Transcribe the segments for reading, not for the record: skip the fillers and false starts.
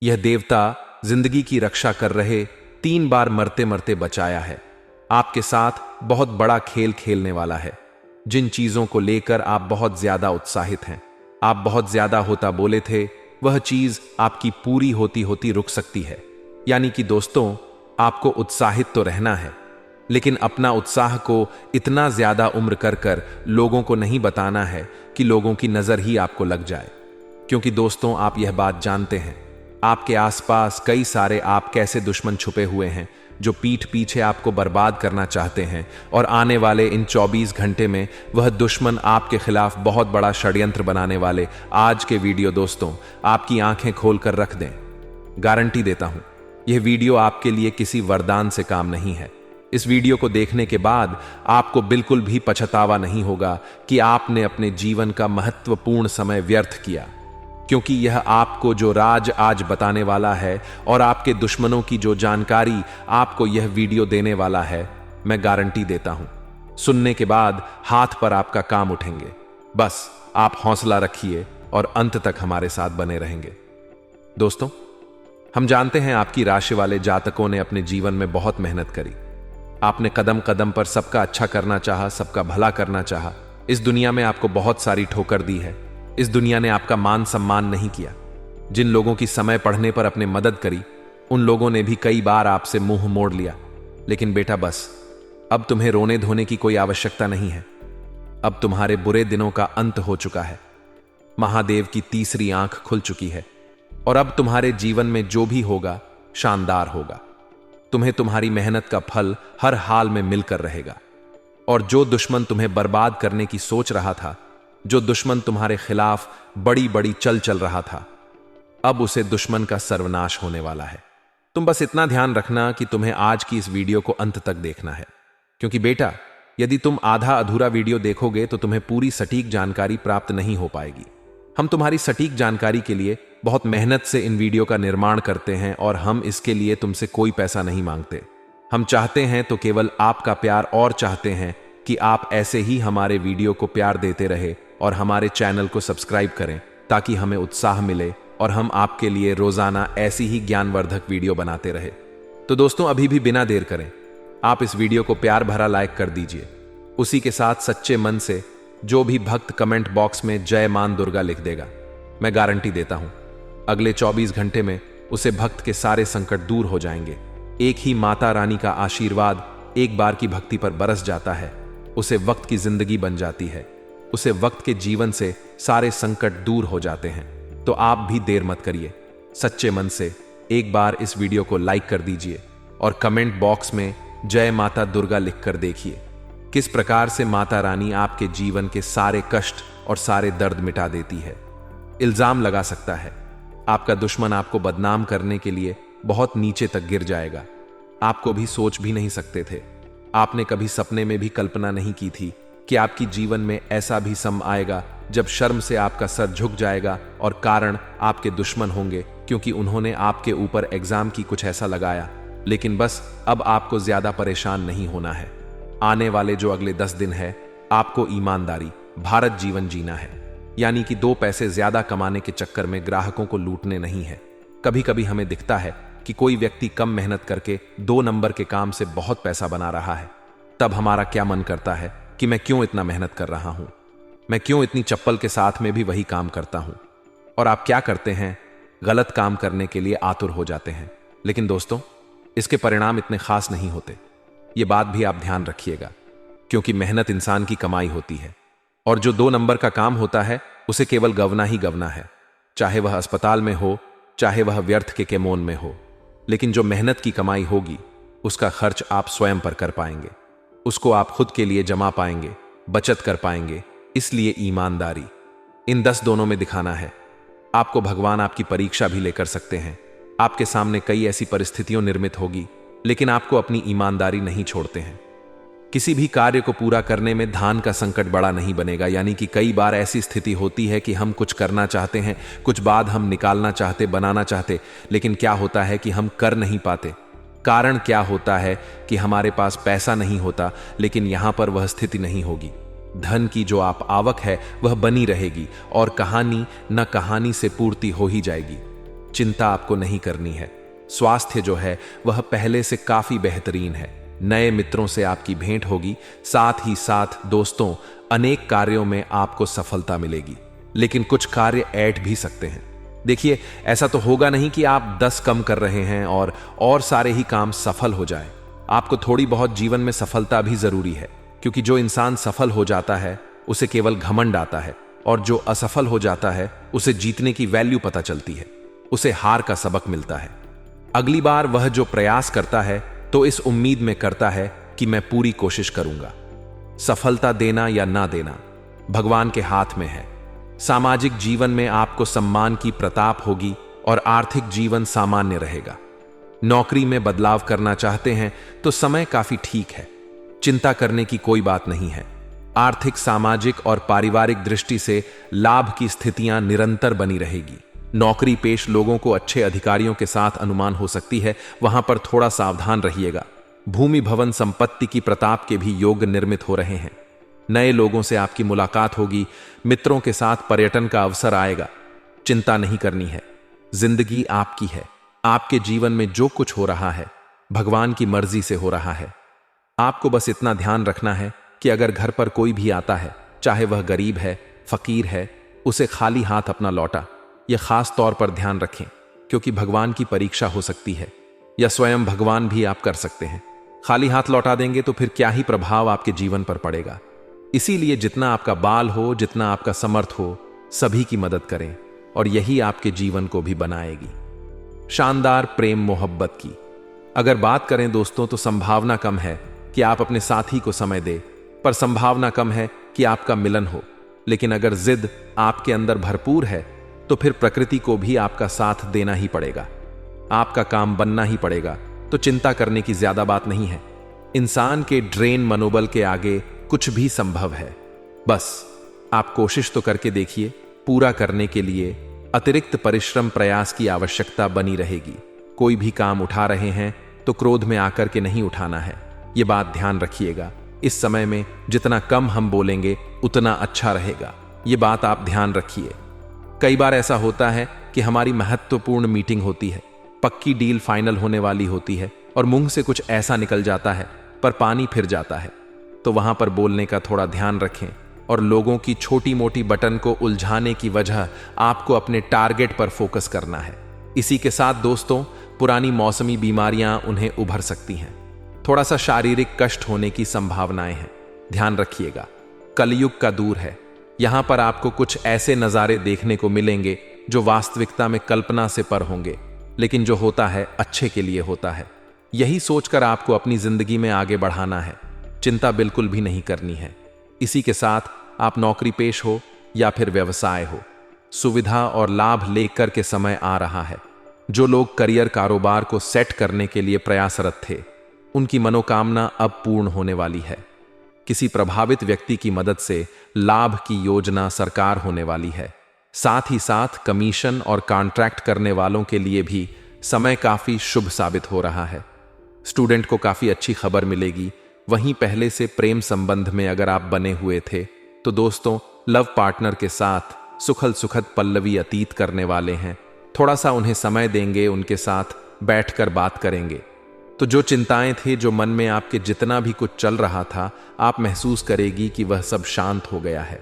यह देवता जिंदगी की रक्षा कर रहे 3 बार मरते मरते बचाया है। आपके साथ बहुत बड़ा खेल खेलने वाला है। जिन चीजों को लेकर आप बहुत ज्यादा उत्साहित हैं, आप बहुत ज्यादा होता बोले थे, वह चीज आपकी पूरी होती होती रुक सकती है। यानी कि दोस्तों, आपको उत्साहित तो रहना है, लेकिन अपना उत्साह को इतना ज्यादा उम्र कर कर लोगों को नहीं बताना है कि लोगों की नजर ही आपको लग जाए। क्योंकि दोस्तों, आप यह बात जानते हैं, आपके आसपास कई सारे आप कैसे दुश्मन छुपे हुए हैं जो पीठ पीछे आपको बर्बाद करना चाहते हैं, और आने वाले इन 24 घंटे में वह दुश्मन आपके खिलाफ बहुत बड़ा षड्यंत्र बनाने वाले। आज के वीडियो दोस्तों, आपकी आंखें खोल कर रख दें। गारंटी देता हूं, यह वीडियो आपके लिए किसी वरदान से काम नहीं है। इस वीडियो को देखने के बाद आपको बिल्कुल भी पछतावा नहीं होगा कि आपने अपने जीवन का महत्वपूर्ण समय व्यर्थ किया, क्योंकि यह आपको जो राज आज बताने वाला है और आपके दुश्मनों की जो जानकारी आपको यह वीडियो देने वाला है, मैं गारंटी देता हूं, सुनने के बाद हाथ पर आपका काम उठेंगे। बस आप हौसला रखिए और अंत तक हमारे साथ बने रहेंगे। दोस्तों, हम जानते हैं आपकी राशि वाले जातकों ने अपने जीवन में बहुत मेहनत करी। आपने कदम कदम पर सबका अच्छा करना चाहा, सबका भला करना चाहा। इस दुनिया में आपको बहुत सारी ठोकर दी है। इस दुनिया ने आपका मान सम्मान नहीं किया। जिन लोगों की समय पढ़ने पर अपने मदद करी, उन लोगों ने भी कई बार आपसे मुंह मोड़ लिया। लेकिन बेटा, बस अब तुम्हें रोने धोने की कोई आवश्यकता नहीं है। अब तुम्हारे बुरे दिनों का अंत हो चुका है। महादेव की तीसरी आंख खुल चुकी है और अब तुम्हारे जीवन में जो भी होगा शानदार होगा। तुम्हें तुम्हारी मेहनत का फल हर हाल में मिलकर रहेगा। और जो दुश्मन तुम्हें बर्बाद करने की सोच रहा था, जो दुश्मन तुम्हारे खिलाफ बड़ी बड़ी चल रहा था, अब उसे दुश्मन का सर्वनाश होने वाला है। तुम बस इतना ध्यान रखना कि तुम्हें आज की इस वीडियो को अंत तक देखना है, क्योंकि बेटा, यदि तुम आधा अधूरा वीडियो देखोगे तो तुम्हें पूरी सटीक जानकारी प्राप्त नहीं हो पाएगी। हम तुम्हारी सटीक जानकारी के लिए बहुत मेहनत से इन वीडियो का निर्माण करते हैं और हम इसके लिए तुमसे कोई पैसा नहीं मांगते। हम चाहते हैं तो केवल आपका प्यार, और चाहते हैं कि आप ऐसे ही हमारे वीडियो को प्यार देते रहे और हमारे चैनल को सब्सक्राइब करें, ताकि हमें उत्साह मिले और हम आपके लिए रोजाना ऐसी ही ज्ञानवर्धक वीडियो बनाते रहे। तो दोस्तों, अभी भी बिना देर करें आप इस वीडियो को प्यार भरा लाइक कर दीजिए। उसी के साथ सच्चे मन से जो भी भक्त कमेंट बॉक्स में जय मां दुर्गा लिख देगा, मैं गारंटी देता हूं, अगले 24 घंटे में उसे भक्त के सारे संकट दूर हो जाएंगे। एक ही माता रानी का आशीर्वाद एक बार की भक्ति पर बरस जाता है, उसे वक्त की जिंदगी बन जाती है, उसे वक्त के जीवन से सारे संकट दूर हो जाते हैं। तो आप भी देर मत करिए, सच्चे मन से एक बार इस वीडियो को लाइक कर दीजिए और कमेंट बॉक्स में जय माता दुर्गा लिखकर देखिए किस प्रकार से माता रानी आपके जीवन के सारे कष्ट और सारे दर्द मिटा देती है। इल्जाम लगा सकता है, आपका दुश्मन आपको बदनाम करने के लिए बहुत नीचे तक गिर जाएगा। आपको भी सोच भी नहीं सकते थे, आपने कभी सपने में भी कल्पना नहीं की थी कि आपकी जीवन में ऐसा भी समय आएगा जब शर्म से आपका सर झुक जाएगा, और कारण आपके दुश्मन होंगे, क्योंकि उन्होंने आपके ऊपर एग्जाम की कुछ ऐसा लगाया। लेकिन बस अब आपको ज्यादा परेशान नहीं होना है। आने वाले जो अगले 10 दिन है, आपको ईमानदारी भारत जीवन जीना है। यानी कि 2 पैसे ज्यादा कमाने के चक्कर में ग्राहकों को लूटने नहीं है। कभी कभी हमें दिखता है कि कोई व्यक्ति कम मेहनत करके 2 नंबर के काम से बहुत पैसा बना रहा है, तब हमारा क्या मन करता है कि मैं क्यों इतना मेहनत कर रहा हूं, मैं क्यों इतनी चप्पल के साथ में भी वही काम करता हूं। और आप क्या करते हैं, गलत काम करने के लिए आतुर हो जाते हैं। लेकिन दोस्तों, इसके परिणाम इतने खास नहीं होते। ये बात भी आप ध्यान रखिएगा, क्योंकि मेहनत इंसान की कमाई होती है, और जो 2 नंबर का काम होता है उसे केवल गवना ही गवना है, चाहे वह अस्पताल में हो, चाहे वह व्यर्थ के केमोन में हो। लेकिन जो मेहनत की कमाई होगी, उसका खर्च आप स्वयं पर कर पाएंगे, उसको आप खुद के लिए जमा पाएंगे, बचत कर पाएंगे। इसलिए ईमानदारी इन 10 दोनों में दिखाना है। आपको भगवान आपकी परीक्षा भी लेकर सकते हैं। आपके सामने कई ऐसी परिस्थितियां निर्मित होगी, लेकिन आपको अपनी ईमानदारी नहीं छोड़ते हैं। किसी भी कार्य को पूरा करने में धान का संकट बड़ा नहीं बनेगा। यानी कि कई बार ऐसी स्थिति होती है कि हम कुछ करना चाहते हैं, कुछ बाद हम निकालना चाहते, बनाना चाहते, लेकिन क्या होता है कि हम कर नहीं पाते। कारण क्या होता है कि हमारे पास पैसा नहीं होता, लेकिन यहां पर वह स्थिति नहीं होगी। धन की जो आप आवक है वह बनी रहेगी और कहानी न कहानी से पूर्ति हो ही जाएगी। चिंता आपको नहीं करनी है। स्वास्थ्य जो है वह पहले से काफी बेहतरीन है। नए मित्रों से आपकी भेंट होगी, साथ ही साथ दोस्तों अनेक कार्यों में आपको सफलता मिलेगी, लेकिन कुछ कार्य ऐड भी सकते हैं। देखिए, ऐसा तो होगा नहीं कि आप 10 कम कर रहे हैं और सारे ही काम सफल हो जाएं। आपको थोड़ी बहुत जीवन में सफलता भी जरूरी है, क्योंकि जो इंसान सफल हो जाता है उसे केवल घमंड आता है, और जो असफल हो जाता है उसे जीतने की वैल्यू पता चलती है, उसे हार का सबक मिलता है। अगली बार वह जो प्रयास करता है तो इस उम्मीद में करता है कि मैं पूरी कोशिश करूंगा। सफलता देना या ना देना भगवान के हाथ में है। सामाजिक जीवन में आपको सम्मान की प्रताप होगी और आर्थिक जीवन सामान्य रहेगा। नौकरी में बदलाव करना चाहते हैं तो समय काफी ठीक है। चिंता करने की कोई बात नहीं है। आर्थिक, सामाजिक और पारिवारिक दृष्टि से लाभ की स्थितियां निरंतर बनी रहेगी। नौकरी पेश लोगों को अच्छे अधिकारियों के साथ अनुमान हो सकती है, वहां पर थोड़ा सावधान रहिएगा। भूमि, भवन, संपत्ति की प्रताप के भी योग निर्मित हो रहे हैं। नए लोगों से आपकी मुलाकात होगी। मित्रों के साथ पर्यटन का अवसर आएगा। चिंता नहीं करनी है। जिंदगी आपकी है। आपके जीवन में जो कुछ हो रहा है भगवान की मर्जी से हो रहा है। आपको बस इतना ध्यान रखना है कि अगर घर पर कोई भी आता है, चाहे वह गरीब है, फकीर है, उसे खाली हाथ अपना लौटा। यह खास तौर पर ध्यान रखें, क्योंकि भगवान की परीक्षा हो सकती है, या स्वयं भगवान भी आप कर सकते हैं। खाली हाथ लौटा देंगे तो फिर क्या ही प्रभाव आपके जीवन पर पड़ेगा। इसीलिए जितना आपका बाल हो, जितना आपका समर्थ हो, सभी की मदद करें, और यही आपके जीवन को भी बनाएगी। शानदार प्रेम मोहब्बत की अगर बात करें दोस्तों, तो संभावना कम है कि आप अपने साथी को समय दें, पर संभावना कम है कि आपका मिलन हो। लेकिन अगर जिद आपके अंदर भरपूर है तो फिर प्रकृति को भी आपका साथ देना ही पड़ेगा। आपका काम बनना ही पड़ेगा। तो चिंता करने की ज्यादा बात नहीं है। इंसान के ड्रेन मनोबल के आगे कुछ भी संभव है। बस आप कोशिश तो करके देखिए। पूरा करने के लिए अतिरिक्त परिश्रम, प्रयास की आवश्यकता बनी रहेगी। कोई भी काम उठा रहे हैं तो क्रोध में आकर के नहीं उठाना है। यह बात ध्यान रखिएगा। इस समय में जितना कम हम बोलेंगे उतना अच्छा रहेगा। यह बात आप ध्यान रखिए। कई बार ऐसा होता है कि हमारी महत्वपूर्ण मीटिंग होती है, पक्की डील फाइनल होने वाली होती है, और मुंह से कुछ ऐसा निकल जाता है पर पानी फिर जाता है। तो वहां पर बोलने का थोड़ा ध्यान रखें, और लोगों की छोटी मोटी बटन को उलझाने की वजह आपको अपने टारगेट पर फोकस करना है। इसी के साथ दोस्तों, पुरानी मौसमी बीमारियां उन्हें उभर सकती हैं। थोड़ा सा शारीरिक कष्ट होने की संभावनाएं हैं। ध्यान रखिएगा। कलयुग का दूर है। यहां पर आपको कुछ ऐसे नजारे देखने को मिलेंगे जो वास्तविकता में कल्पना से पर होंगे, लेकिन जो होता है अच्छे के लिए होता है। यही सोचकर आपको अपनी जिंदगी में आगे बढ़ाना है। चिंता बिल्कुल भी नहीं करनी है। इसी के साथ आप नौकरी पेश हो या फिर व्यवसाय हो, सुविधा और लाभ लेकर के समय आ रहा है। जो लोग करियर, कारोबार को सेट करने के लिए प्रयासरत थे, उनकी मनोकामना अब पूर्ण होने वाली है। किसी प्रभावित व्यक्ति की मदद से लाभ की योजना साकार होने वाली है। साथ ही साथ कमीशन और कॉन्ट्रैक्ट करने वालों के लिए भी समय काफी शुभ साबित हो रहा है। स्टूडेंट को काफी अच्छी खबर मिलेगी। वहीं पहले से प्रेम संबंध में अगर आप बने हुए थे तो दोस्तों, लव पार्टनर के साथ सुखद सुखद पल्लवी अतीत करने वाले हैं। थोड़ा सा उन्हें समय देंगे, उनके साथ बैठकर बात करेंगे तो जो चिंताएं थी, जो मन में आपके जितना भी कुछ चल रहा था, आप महसूस करेगी कि वह सब शांत हो गया है।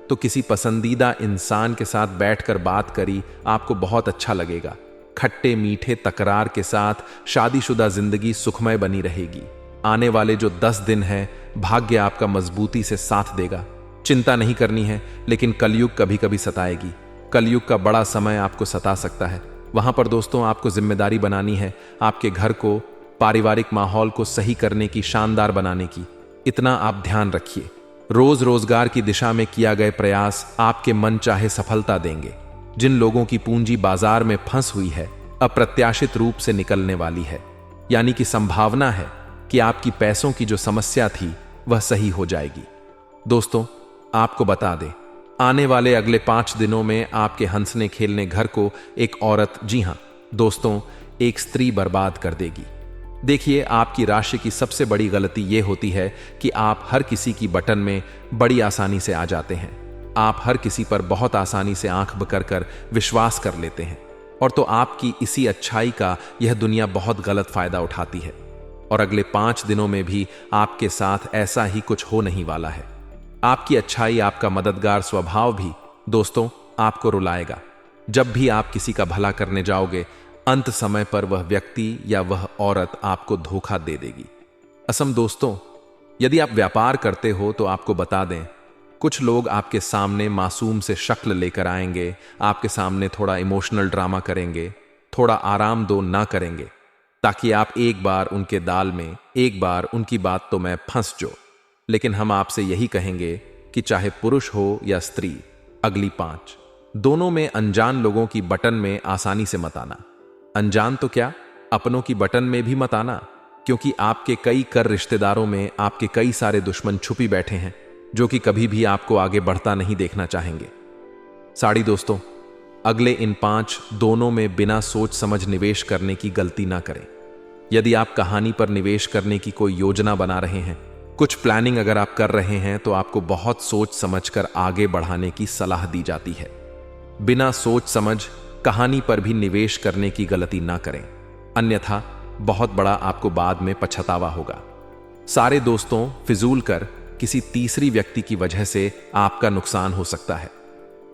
तो किसी पसंदीदा इंसान के साथ बैठकर बात करी, आपको बहुत अच्छा लगेगा। खट्टे मीठे तकरार के साथ शादीशुदा जिंदगी सुखमय बनी रहेगी। आने वाले जो 10 दिन हैं, भाग्य आपका मजबूती से साथ देगा। चिंता नहीं करनी है, लेकिन कलयुग कभी कभी सताएगी। कलयुग का बड़ा समय आपको सता सकता है। वहां पर दोस्तों, आपको जिम्मेदारी बनानी है आपके घर को, पारिवारिक माहौल को सही करने की, शानदार बनाने की। इतना आप ध्यान रखिए। रोज रोजगार की दिशा में किया गए प्रयास आपके मन चाहे सफलता देंगे। जिन लोगों की पूंजी बाजार में फंस हुई है, अप्रत्याशित रूप से निकलने वाली है। यानी कि संभावना है कि आपकी पैसों की जो समस्या थी वह सही हो जाएगी। दोस्तों, आपको बता दें, आने वाले अगले 5 दिनों में आपके हंसने खेलने घर को एक औरत, जी हां दोस्तों, एक स्त्री बर्बाद कर देगी। देखिए, आपकी राशि की सबसे बड़ी गलती यह होती है कि आप हर किसी की बटन में बड़ी आसानी से आ जाते हैं। आप हर किसी पर बहुत आसानी से आंख बकर कर विश्वास कर लेते हैं। और तो आपकी इसी अच्छाई का यह दुनिया बहुत गलत फायदा उठाती है और अगले 5 दिनों में भी आपके साथ ऐसा ही कुछ हो नहीं वाला है। आपकी अच्छाई, आपका मददगार स्वभाव भी दोस्तों आपको रुलाएगा। जब भी आप किसी का भला करने जाओगे, अंत समय पर वह व्यक्ति या वह औरत आपको धोखा दे देगी। असम दोस्तों, यदि आप व्यापार करते हो तो आपको बता दें, कुछ लोग आपके सामने मासूम से शक्ल लेकर आएंगे, आपके सामने थोड़ा इमोशनल ड्रामा करेंगे, थोड़ा आराम दो ना करेंगे, ताकि आप एक बार उनके दाल में, एक बार उनकी बात तो मैं फंस जो। लेकिन हम आपसे यही कहेंगे कि चाहे पुरुष हो या स्त्री, अगली 5 दोनों में अनजान लोगों की बटन में आसानी से मत आना। अनजान तो क्या, अपनों की बटन में भी मत आना, क्योंकि आपके कई कर रिश्तेदारों में आपके कई सारे दुश्मन छुपी बैठे हैं, जो कि कभी भी आपको आगे बढ़ता नहीं देखना चाहेंगे। साड़ी दोस्तों, अगले इन 5 दोनों में बिना सोच समझ निवेश करने की गलती ना करें। यदि आप कहानी पर निवेश करने की कोई योजना बना रहे हैं, कुछ प्लानिंग अगर आप कर रहे हैं, तो आपको बहुत सोच समझकर आगे बढ़ाने की सलाह दी जाती है। बिना सोच समझ कहानी पर भी निवेश करने की गलती ना करें, अन्यथा बहुत बड़ा आपको बाद में पछतावा होगा। सारे दोस्तों, फिजूल कर किसी तीसरी व्यक्ति की वजह से आपका नुकसान हो सकता है।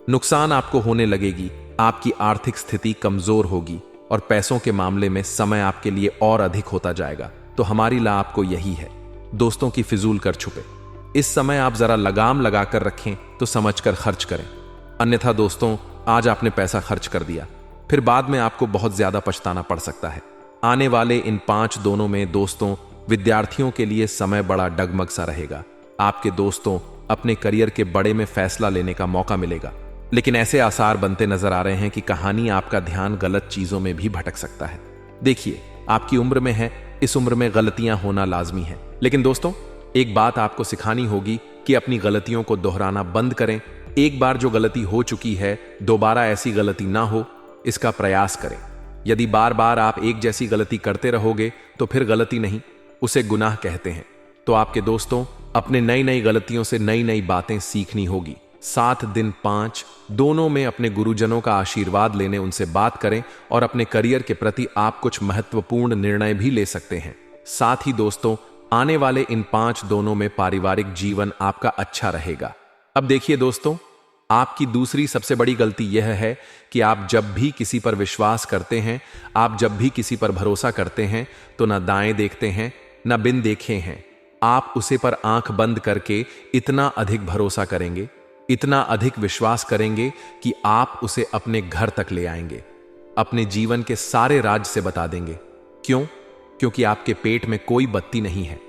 नुकसान आपको होने लगेगी, आपकी आर्थिक स्थिति कमजोर होगी और पैसों के मामले में समय आपके लिए और अधिक होता जाएगा। तो हमारी ला आपको यही है, दोस्तों की फिजूल कर छुपे। इस समय आप जरा लगाम लगाकर रखें तो समझकर खर्च करें, अन्यथा दोस्तों आज आपने पैसा खर्च कर दिया, फिर बाद में आपको बहुत ज्यादा पछताना पड़ सकता है। आने वाले इन 5 दोनों में दोस्तों, विद्यार्थियों के लिए समय बड़ा डगमग सा रहेगा। आपके दोस्तों अपने करियर के बड़े में फैसला लेने का मौका मिलेगा, लेकिन ऐसे आसार बनते नजर आ रहे हैं कि कहानी आपका ध्यान गलत चीजों में भी भटक सकता है। देखिए, आपकी उम्र में है, इस उम्र में गलतियां होना लाजमी है, लेकिन दोस्तों एक बात आपको सिखानी होगी कि अपनी गलतियों को दोहराना बंद करें। एक बार जो गलती हो चुकी है, दोबारा ऐसी गलती ना हो, इसका प्रयास करें। यदि बार बार आप एक जैसी गलती करते रहोगे तो फिर गलती नहीं, उसे गुनाह कहते हैं। तो आपके दोस्तों अपने नई नई गलतियों से नई नई बातें सीखनी होगी। 7 दिन 5 दोनों में अपने गुरुजनों का आशीर्वाद लेने उनसे बात करें और अपने करियर के प्रति आप कुछ महत्वपूर्ण निर्णय भी ले सकते हैं। साथ ही दोस्तों, आने वाले इन 5 दोनों में पारिवारिक जीवन आपका अच्छा रहेगा। अब देखिए दोस्तों, आपकी दूसरी सबसे बड़ी गलती यह है कि आप जब भी किसी पर विश्वास करते हैं, आप जब भी किसी पर भरोसा करते हैं, तो ना दाएं देखते हैं ना बिन देखे हैं। आप उसे पर आंख बंद करके इतना अधिक भरोसा करेंगे, इतना अधिक विश्वास करेंगे कि आप उसे अपने घर तक ले आएंगे, अपने जीवन के सारे राज से बता देंगे। क्यों? क्योंकि आपके पेट में कोई बत्ती नहीं है।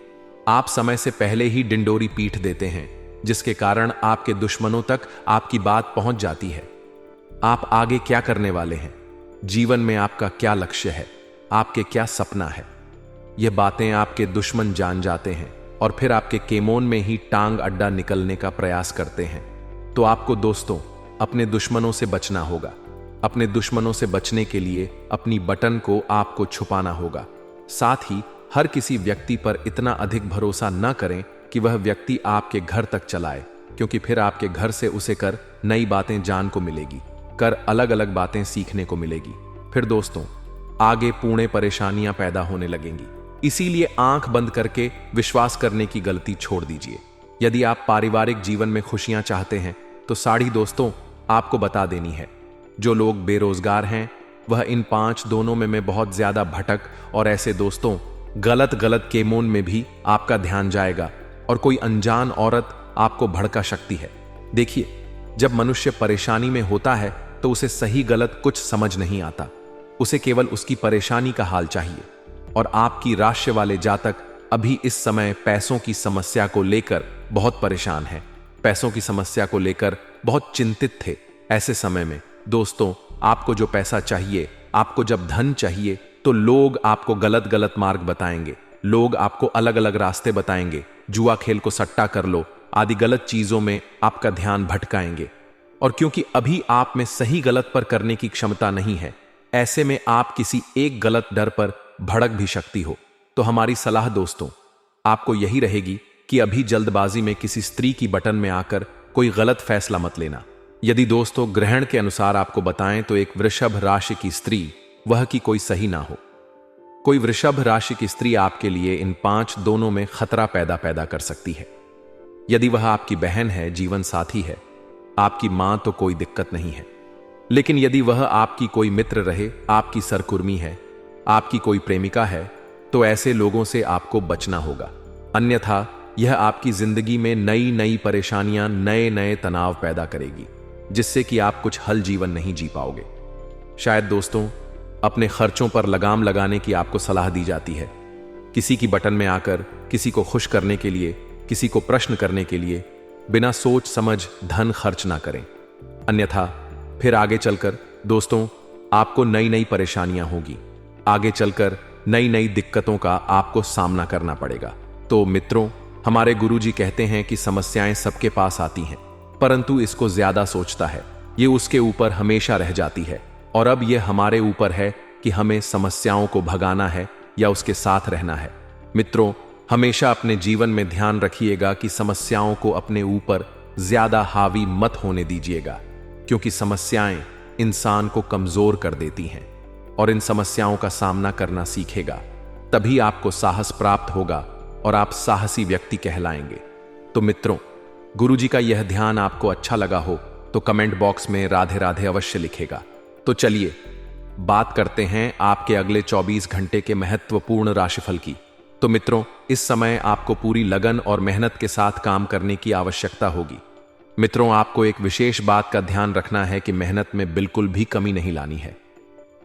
आप समय से पहले ही डिंडोरी पीट देते हैं, जिसके कारण आपके दुश्मनों तक आपकी बात पहुंच जाती है। आप आगे क्या करने वाले हैं, जीवन में आपका क्या लक्ष्य है, आपके क्या सपना है, यह बातें आपके दुश्मन जान जाते हैं और फिर आपके केमोन में ही टांग अड्डा निकलने का प्रयास करते हैं। तो आपको दोस्तों अपने दुश्मनों से बचना होगा। अपने दुश्मनों से बचने के लिए अपनी बटन को आपको छुपाना होगा। साथ ही हर किसी व्यक्ति पर इतना अधिक भरोसा न करें कि वह व्यक्ति आपके घर तक चलाए, क्योंकि फिर आपके घर से उसे कर नई बातें जान को मिलेगी, कर अलग अलग बातें सीखने को मिलेगी। फिर दोस्तों आगे पूर्ण परेशानियां पैदा होने लगेंगी। इसीलिए आंख बंद करके विश्वास करने की गलती छोड़ दीजिए। यदि आप पारिवारिक जीवन में खुशियां चाहते हैं तो साड़ी दोस्तों आपको बता देनी है, जो लोग बेरोजगार हैं वह इन 5 दोनों में बहुत ज्यादा भटक और ऐसे दोस्तों गलत गलत केमोन में भी आपका ध्यान जाएगा और कोई अनजान औरत आपको भड़का सकती है। देखिए, जब मनुष्य परेशानी में होता है तो उसे सही गलत कुछ समझ नहीं आता, उसे केवल उसकी परेशानी का हाल चाहिए। और आपकी राशि वाले जातक अभी इस समय पैसों की समस्या को लेकर बहुत परेशान है, पैसों की समस्या को लेकर बहुत चिंतित थे। ऐसे समय में दोस्तों आपको जो पैसा चाहिए, आपको जब धन चाहिए, तो लोग आपको गलत गलत मार्ग बताएंगे, लोग आपको अलग अलग रास्ते बताएंगे, जुआ खेल को सट्टा कर लो आदि गलत चीजों में आपका ध्यान भटकाएंगे। और क्योंकि अभी आप में सही गलत पर करने की क्षमता नहीं है, ऐसे में आप किसी एक गलत डर पर भड़क भी सकती हो। तो हमारी सलाह दोस्तों आपको यही रहेगी कि अभी जल्दबाजी में किसी स्त्री की बटन में आकर कोई गलत फैसला मत लेना। यदि दोस्तों ग्रहण के अनुसार आपको बताएं तो एक वृषभ राशि की स्त्री वह की कोई सही ना हो। कोई वृषभ राशि की स्त्री आपके लिए इन 5 दोनों में खतरा पैदा कर सकती है। यदि वह आपकी बहन है, जीवन साथी है, आपकी मां, तो कोई दिक्कत नहीं है। लेकिन यदि वह आपकी कोई मित्र रहे, आपकी सरकुर्मी है, आपकी कोई प्रेमिका है, तो ऐसे लोगों से आपको बचना होगा। अन्यथा यह आपकी जिंदगी में नई नई परेशानियां, नए नए तनाव पैदा करेगी, जिससे कि आप कुछ हल जीवन नहीं जी पाओगे। शायद दोस्तों अपने खर्चों पर लगाम लगाने की आपको सलाह दी जाती है। किसी की बटन में आकर किसी को खुश करने के लिए, किसी को प्रश्न करने के लिए बिना सोच समझ धन खर्च ना करें, अन्यथा फिर आगे चलकर दोस्तों आपको नई नई परेशानियां होगी। आगे चलकर नई नई दिक्कतों का आपको सामना करना पड़ेगा। तो मित्रों, हमारे गुरुजी कहते हैं कि समस्याएं सबके पास आती हैं, परंतु इसको ज्यादा सोचता है, ये उसके ऊपर हमेशा रह जाती है। और अब यह हमारे ऊपर है कि हमें समस्याओं को भगाना है या उसके साथ रहना है। मित्रों, हमेशा अपने जीवन में ध्यान रखिएगा कि समस्याओं को अपने ऊपर ज्यादा हावी मत होने दीजिएगा, क्योंकि समस्याएं इंसान को कमजोर कर देती हैं। और इन समस्याओं का सामना करना सीखेगा, तभी आपको साहस प्राप्त होगा और आप साहसी व्यक्ति कहलाएंगे। तो मित्रों, गुरुजी का यह ध्यान आपको अच्छा लगा हो तो कमेंट बॉक्स में राधे राधे अवश्य लिखेगा। तो चलिए बात करते हैं आपके अगले 24 घंटे के महत्वपूर्ण राशिफल की। तो मित्रों, इस समय आपको पूरी लगन और मेहनत के साथ काम करने की आवश्यकता होगी। मित्रों, आपको एक विशेष बात का ध्यान रखना है कि मेहनत में बिल्कुल भी कमी नहीं लानी है।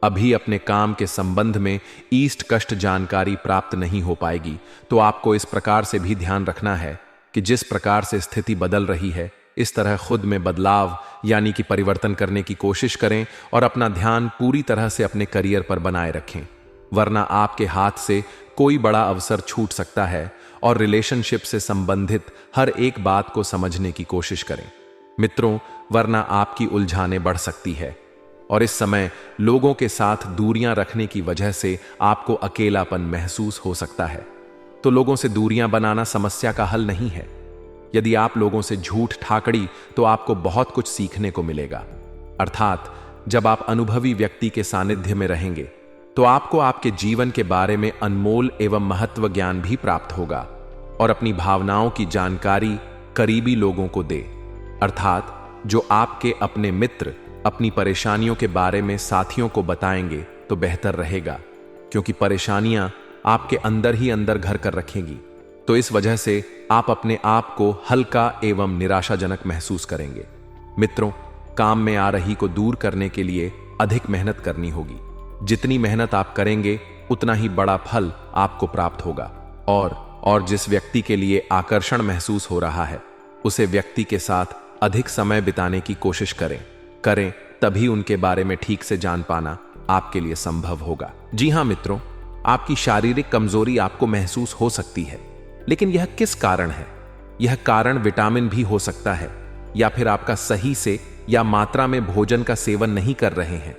अभी अपने काम के संबंध में ईस्ट कष्ट जानकारी प्राप्त नहीं हो पाएगी, तो आपको इस प्रकार से भी ध्यान रखना है कि जिस प्रकार से स्थिति बदल रही है, इस तरह खुद में बदलाव यानी कि परिवर्तन करने की कोशिश करें और अपना ध्यान पूरी तरह से अपने करियर पर बनाए रखें, वरना आपके हाथ से कोई बड़ा अवसर छूट सकता है। और रिलेशनशिप से संबंधित हर एक बात को समझने की कोशिश करें मित्रों, वरना आपकी उलझाने बढ़ सकती है। और इस समय लोगों के साथ दूरियां रखने की वजह से आपको अकेलापन महसूस हो सकता है। तो लोगों से दूरियां बनाना समस्या का हल नहीं है। यदि आप लोगों से झूठ ठाकड़ी, तो आपको बहुत कुछ सीखने को मिलेगा। अर्थात जब आप अनुभवी व्यक्ति के सानिध्य में रहेंगे, तो आपको आपके जीवन के बारे में अनमोल एवं महत्व ज्ञान भी प्राप्त होगा। और अपनी भावनाओं की जानकारी करीबी लोगों को दे, अर्थात जो आपके अपने मित्र अपनी परेशानियों के बारे में साथियों को बताएंगे तो बेहतर रहेगा, क्योंकि परेशानियां आपके अंदर ही अंदर घर कर रखेंगी। तो इस वजह से आप अपने आप को हल्का एवं निराशाजनक महसूस करेंगे। मित्रों, काम में आ रही को दूर करने के लिए अधिक मेहनत करनी होगी। जितनी मेहनत आप करेंगे, उतना ही बड़ा फल आपको प्राप्त होगा। और जिस व्यक्ति के लिए आकर्षण महसूस हो रहा है, उसे व्यक्ति के साथ अधिक समय बिताने की कोशिश करें, तभी उनके बारे में ठीक से जान पाना आपके लिए संभव होगा। जी हां मित्रों, आपकी शारीरिक कमजोरी आपको महसूस हो सकती है, लेकिन यह किस कारण है? यह कारण विटामिन भी हो सकता है, या फिर आपका सही से या मात्रा में भोजन का सेवन नहीं कर रहे हैं।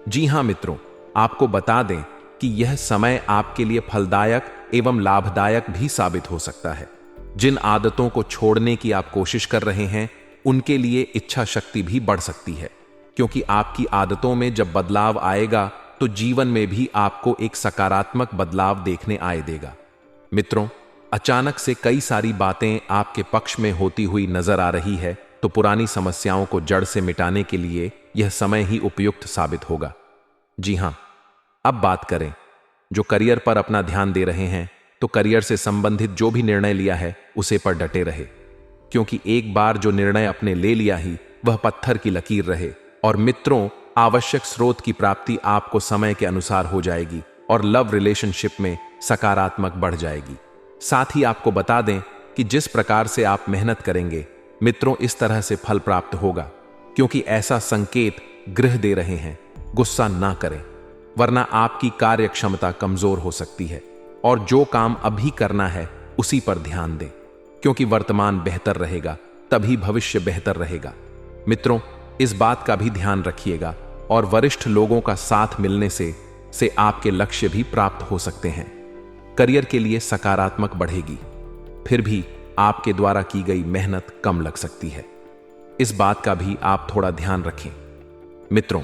जी हां मित्रों, आपको बता दें कि यह समय आपके लिए फलदायक एवं लाभदायक भी साबित हो सकता है। जिन आदतों को छोड़ने की आप कोशिश कर रहे हैं, उनके लिए इच्छा शक्ति भी बढ़ सकती है, क्योंकि आपकी आदतों में जब बदलाव आएगा, तो जीवन में भी आपको एक सकारात्मक बदलाव देखने आए देगा। मित्रों, अचानक से कई सारी बातें आपके पक्ष में होती हुई नजर आ रही है, तो पुरानी समस्याओं को जड़ से मिटाने के लिए यह समय ही उपयुक्त साबित होगा। जी हां, अब बात करें जो करियर पर अपना ध्यान दे रहे हैं, तो करियर से संबंधित जो भी निर्णय लिया है, उसे पर डटे रहे, क्योंकि एक बार जो निर्णय अपने ले लिया ही वह पत्थर की लकीर रहे। और मित्रों, आवश्यक स्रोत की प्राप्ति आपको समय के अनुसार हो जाएगी और लव रिलेशनशिप में सकारात्मक बढ़ जाएगी। साथ ही आपको बता दें कि जिस प्रकार से आप मेहनत करेंगे, मित्रों, इस तरह से फल प्राप्त होगा, क्योंकि ऐसा संकेत ग्रह दे रहे हैं। गुस्सा ना करें, वरना आपकी कार्य क्षमता कमजोर हो सकती है। और जो काम अभी करना है, उसी पर ध्यान दें, क्योंकि वर्तमान बेहतर रहेगा, तभी भविष्य बेहतर रहेगा। मित्रों, इस बात का भी ध्यान रखिएगा, और वरिष्ठ लोगों का साथ मिलने से आपके लक्ष्य भी प्राप्त हो सकते हैं। करियर के लिए सकारात्मक बढ़ेगी, फिर भी आपके द्वारा की गई मेहनत कम लग सकती है। इस बात का भी आप थोड़ा ध्यान रखें। मित्रों,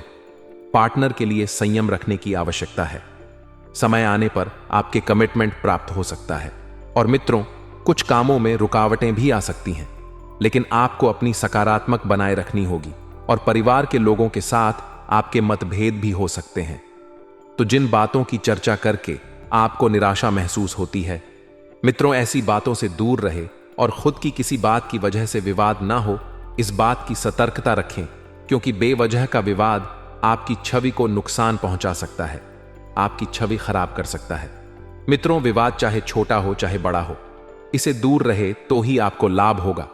पार्टनर के लिए संयम रखने की आवश्यकता है। समय आने पर आपके कमिटमेंट प्राप्त हो सकता है। और मित्रों, कुछ कामों में रुकावटें भी आ सकती हैं, लेकिन आपको अपनी सकारात्मक बनाए रखनी होगी। और परिवार के लोगों के साथ आपके मतभेद भी हो सकते हैं। तो जिन बातों की चर्चा करके आपको निराशा महसूस होती है, मित्रों, ऐसी बातों से दूर रहे और खुद की किसी बात की वजह से विवाद ना हो, इस बात की सतर्कता रखें, क्योंकि बेवजह का विवाद आपकी छवि को नुकसान पहुंचा सकता है, आपकी छवि खराब कर सकता है। मित्रों, विवाद चाहे छोटा हो चाहे बड़ा हो, इसे दूर रहे तो ही आपको लाभ होगा।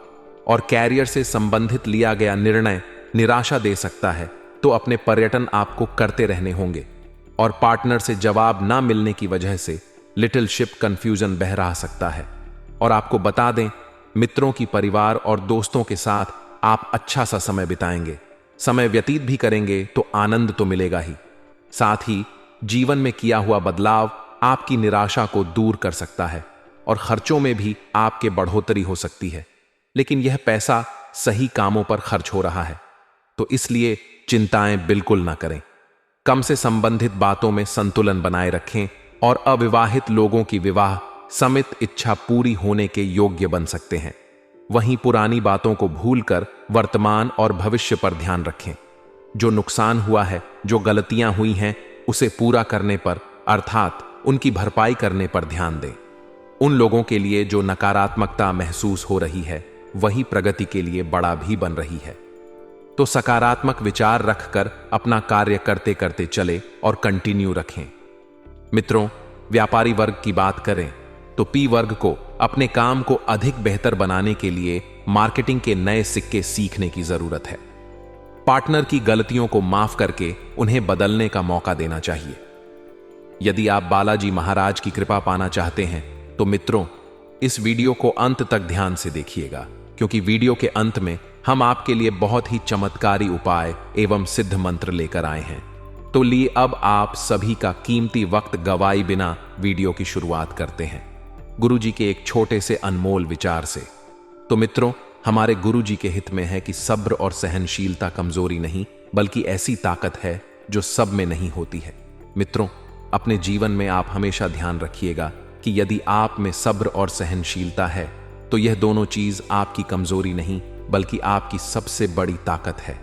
और कैरियर से संबंधित लिया गया निर्णय निराशा दे सकता है, तो अपने पर्यटन आपको करते रहने होंगे। और पार्टनर से जवाब ना मिलने की वजह से लिटिल शिप कंफ्यूजन बह रहा सकता है। और आपको बता दें, मित्रों की परिवार और दोस्तों के साथ आप अच्छा सा समय बिताएंगे, समय व्यतीत भी करेंगे तो आनंद तो मिलेगा ही। साथ ही जीवन में किया हुआ बदलाव आपकी निराशा को दूर कर सकता है और खर्चों में भी आपके बढ़ोतरी हो सकती है। लेकिन यह पैसा सही कामों पर खर्च हो रहा है, तो इसलिए चिंताएं बिल्कुल ना करें। कम से संबंधित बातों में संतुलन बनाए रखें और अविवाहित लोगों की विवाह समित इच्छा पूरी होने के योग्य बन सकते हैं। वहीं पुरानी बातों को भूलकर वर्तमान और भविष्य पर ध्यान रखें। जो नुकसान हुआ है, जो गलतियां हुई हैं, उसे पूरा करने पर, अर्थात उनकी भरपाई करने पर ध्यान दें। उन लोगों के लिए जो नकारात्मकता महसूस हो रही है, वही प्रगति के लिए बड़ा भी बन रही है। तो सकारात्मक विचार रखकर अपना कार्य करते करते चले और कंटिन्यू रखें। मित्रों, व्यापारी वर्ग की बात करें तो पी वर्ग को अपने काम को अधिक बेहतर बनाने के लिए मार्केटिंग के नए सिक्के सीखने की जरूरत है। पार्टनर की गलतियों को माफ करके उन्हें बदलने का मौका देना चाहिए। यदि आप बालाजी महाराज की कृपा पाना चाहते हैं तो मित्रों, इस वीडियो को अंत तक ध्यान से देखिएगा, क्योंकि वीडियो के अंत में हम आपके लिए बहुत ही चमत्कारी उपाय एवं सिद्ध मंत्र लेकर आए हैं। तो लिए अब आप सभी का कीमती वक्त गवाए बिना वीडियो की शुरुआत करते हैं गुरुजी के एक छोटे से अनमोल विचार से। तो मित्रों, हमारे गुरुजी के हित में है कि सब्र और सहनशीलता कमजोरी नहीं, बल्कि ऐसी ताकत है जो सब में नहीं होती है। मित्रों, अपने जीवन में आप हमेशा ध्यान रखिएगा कि यदि आप में सब्र और सहनशीलता है तो यह दोनों चीज आपकी कमजोरी नहीं, बल्कि आपकी सबसे बड़ी ताकत है।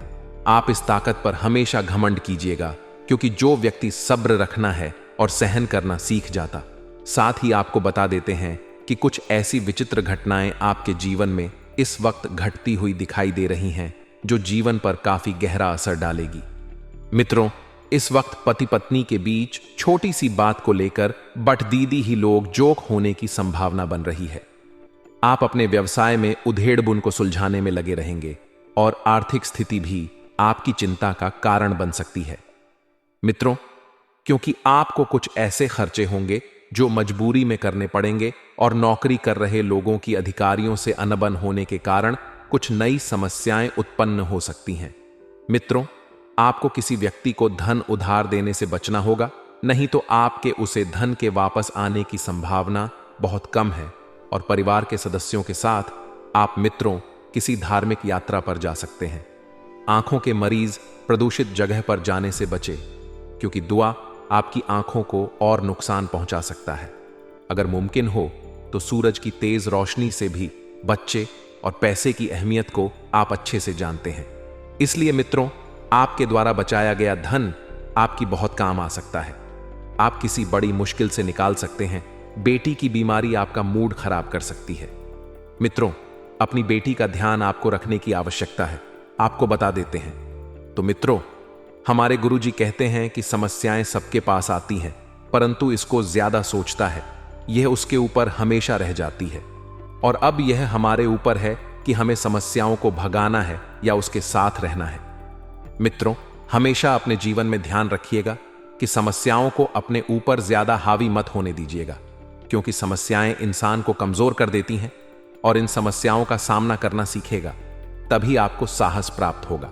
आप इस ताकत पर हमेशा घमंड कीजिएगा, क्योंकि जो व्यक्ति सब्र रखना है और सहन करना सीख जाता, साथ ही आपको बता देते हैं कि कुछ ऐसी विचित्र घटनाएं आपके जीवन में इस वक्त घटती हुई दिखाई दे रही हैं जो जीवन पर काफी गहरा असर डालेगी। मित्रों, इस वक्त पति पत्नी के बीच छोटी सी बात को लेकर बटदीदी ही लोग जोक होने की संभावना बन रही है। आप अपने व्यवसाय में उधेड़बुन को सुलझाने में लगे रहेंगे और आर्थिक स्थिति भी आपकी चिंता का कारण बन सकती है। मित्रों, क्योंकि आपको कुछ ऐसे खर्चे होंगे जो मजबूरी में करने पड़ेंगे और नौकरी कर रहे लोगों की अधिकारियों से अनबन होने के कारण कुछ नई समस्याएं उत्पन्न हो सकती हैं। मित्रों, आपको किसी व्यक्ति को धन उधार देने से बचना होगा, नहीं तो आपके उसे धन के वापस आने की संभावना बहुत कम है। और परिवार के सदस्यों के साथ आप मित्रों किसी धार्मिक यात्रा पर जा सकते हैं। आंखों के मरीज प्रदूषित जगह पर जाने से बचे, क्योंकि दुआ आपकी आंखों को और नुकसान पहुंचा सकता है। अगर मुमकिन हो तो सूरज की तेज रोशनी से भी बच्चे और पैसे की अहमियत को आप अच्छे से जानते हैं। इसलिए मित्रों, आपके द्वारा बचाया गया धन आपकी बहुत काम आ सकता है। आप किसी बड़ी मुश्किल से निकाल सकते हैं। बेटी की बीमारी आपका मूड खराब कर सकती है। मित्रों, अपनी बेटी का ध्यान आपको रखने की आवश्यकता है, आपको बता देते हैं। तो मित्रों, हमारे गुरुजी कहते हैं कि समस्याएं सबके पास आती हैं, परंतु इसको ज्यादा सोचता है, यह उसके ऊपर हमेशा रह जाती है। और अब यह हमारे ऊपर है कि हमें समस्याओं को भगाना है या उसके साथ रहना है। मित्रों, हमेशा अपने जीवन में ध्यान रखिएगा कि समस्याओं को अपने ऊपर ज्यादा हावी मत होने दीजिएगा, क्योंकि समस्याएं इंसान को कमजोर कर देती हैं और इन समस्याओं का सामना करना सीखेगा, तभी आपको साहस प्राप्त होगा।